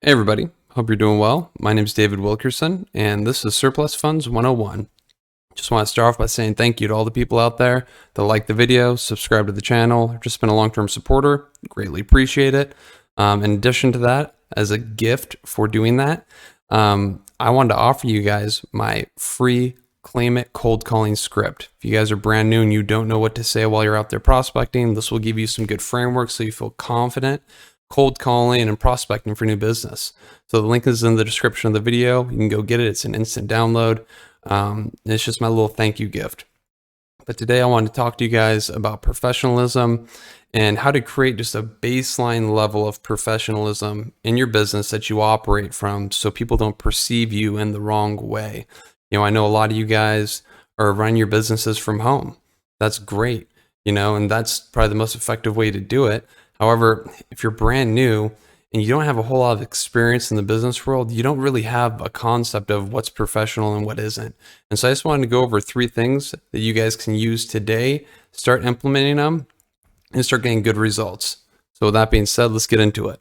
Hey everybody, hope you're doing well. My name is David Wilkerson, and this is Surplus Funds 101. Just want to start off by saying thank you to all the people out there that like the video, subscribe to the channel, or just been a long-term supporter. Greatly appreciate it. In addition to that, as a gift for doing that, I wanted to offer you guys my free Claim It cold calling script. If you guys are brand new and you don't know what to say while you're out there prospecting, this will give you some good framework so you feel confident cold calling and prospecting for new business. So the link is in the description of the video. You can go get it. It's an instant download. It's just my little thank you gift. But today I wanted to talk to you guys about professionalism and how to create just a baseline level of professionalism in your business that you operate from so people don't perceive you in the wrong way. I know a lot of you guys are running your businesses from home. That's great, and that's probably the most effective way to do it. However, if you're brand new and you don't have a whole lot of experience in the business world, you don't really have a concept of what's professional and what isn't. And so I just wanted to go over 3 things that you guys can use today, start implementing them, and start getting good results. So with that being said, let's get into it.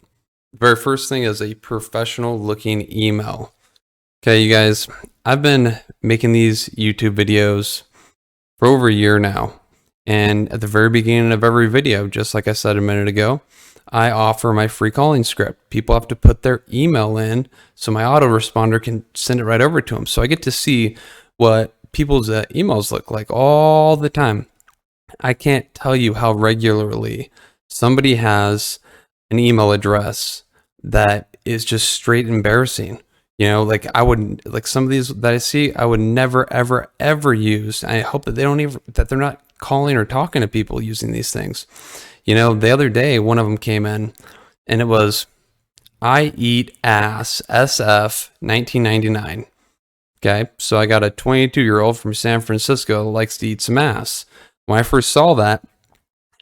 The very first thing is a professional looking email. Okay, you guys, I've been making these YouTube videos for over a year now. And at the very beginning of every video, just like I said a minute ago, I offer my free calling script. People have to put their email in so my autoresponder can send it right over to them. So I get to see what people's emails look like all the time. I can't tell you how regularly somebody has an email address that is just straight embarrassing. Like some of these that I see, I would never, ever, ever use. I hope that they're not calling or talking to people using these things. The other day, one of them came in and it was, I eat ass, SF, 1999. Okay. So I got a 22-year-old from San Francisco who likes to eat some ass. When I first saw that,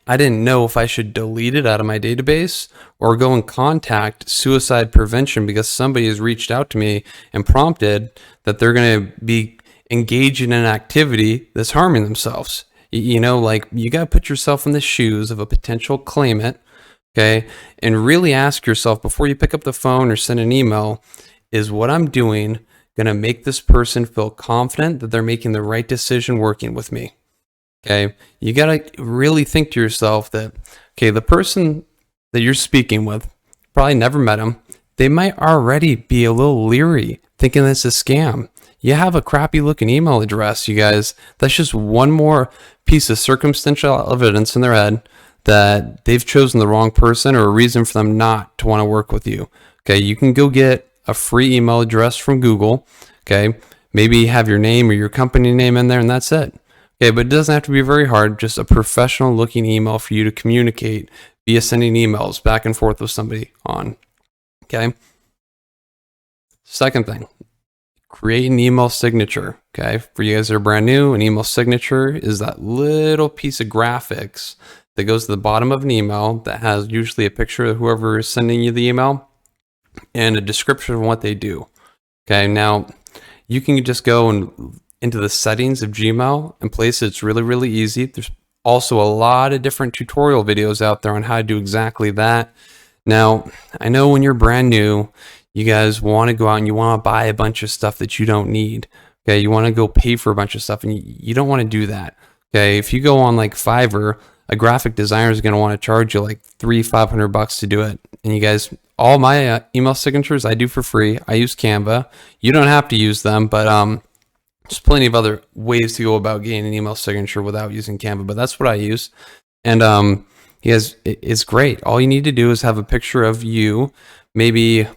I didn't know if I should delete it out of my database or go and contact suicide prevention because somebody has reached out to me and prompted that they're going to be engaging in an activity that's harming themselves. You got to put yourself in the shoes of a potential claimant, okay? And really ask yourself before you pick up the phone or send an email, is what I'm doing going to make this person feel confident that they're making the right decision working with me? Okay, you got to really think to yourself that, okay, the person that you're speaking with, probably never met them. They might already be a little leery, thinking it's a scam. You have a crappy looking email address, you guys. That's just one more piece of circumstantial evidence in their head that they've chosen the wrong person or a reason for them not to want to work with you. Okay, you can go get a free email address from Google. Okay, maybe have your name or your company name in there and that's it. Okay, but it doesn't have to be very hard, just a professional looking email for you to communicate via sending emails back and forth with somebody on. Okay. Second thing, create an email signature. Okay, for you guys that are brand new, an email signature is that little piece of graphics that goes to the bottom of an email that has usually a picture of whoever is sending you the email and a description of what they do. Okay, now you can just go and into the settings of Gmail and place it. It's really, really easy. There's also a lot of different tutorial videos out there on how to do exactly that. Now, I know when you're brand new, you guys want to go out and you want to buy a bunch of stuff that you don't need. Okay, you want to go pay for a bunch of stuff and you don't want to do that. Okay, if you go on like Fiverr, a graphic designer is going to want to charge you like $300-$500 to do it. And you guys, all my email signatures I do for free. I use Canva. You don't have to use them, but there's plenty of other ways to go about getting an email signature without using Canva, but that's what I use. And it's great. All you need to do is have a picture of you, maybe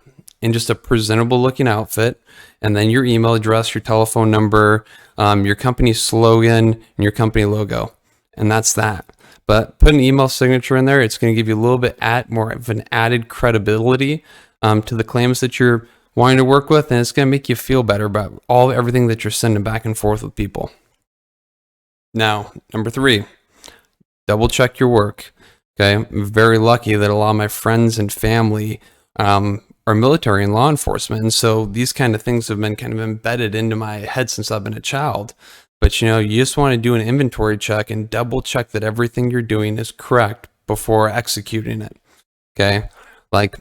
in just a presentable looking outfit, and then your email address, your telephone number, your company slogan, and your company logo. And that's that. But put an email signature in there. It's going to give you a little bit more of an added credibility to the claims that you're wanting to work with, and it's going to make you feel better about everything that you're sending back and forth with people. Now, number 3, double check your work. Okay, I'm very lucky that a lot of my friends and family are military and law enforcement, and so these kind of things have been kind of embedded into my head since I've been a child. But you just want to do an inventory check and double check that everything you're doing is correct before executing it. Okay, like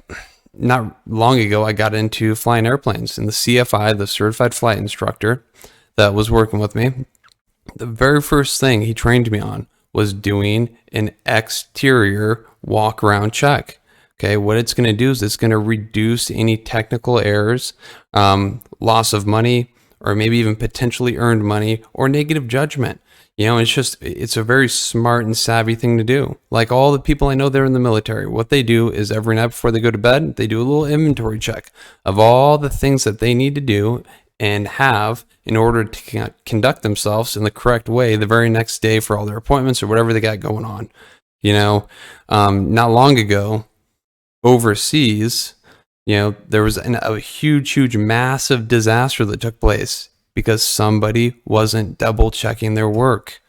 not long ago, I got into flying airplanes, and the CFI, the certified flight instructor that was working with me, the very first thing he trained me on was doing an exterior walk around check. Okay, what it's going to do is it's going to reduce any technical errors, loss of money, or maybe even potentially earned money or negative judgment. It's a very smart and savvy thing to do. Like all the people I know there in the military, what they do is every night before they go to bed, they do a little inventory check of all the things that they need to do and have in order to conduct themselves in the correct way the very next day for all their appointments or whatever they got going on. Not long ago, overseas, there was a huge, massive disaster that took place because somebody wasn't double checking their work.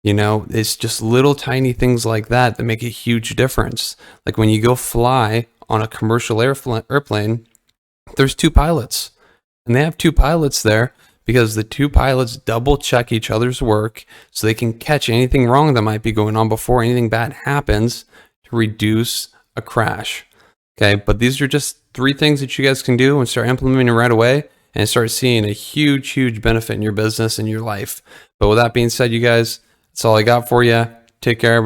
It's just little tiny things like that that make a huge difference. Like when you go fly on a commercial airplane, there's two pilots, and they have two pilots there because the two pilots double check each other's work so they can catch anything wrong that might be going on before anything bad happens to reduce a crash. Okay, but these are just 3 things that you guys can do and start implementing right away and start seeing a huge benefit in your business and your life. But with that being said, you guys, that's all I got for you. Take care.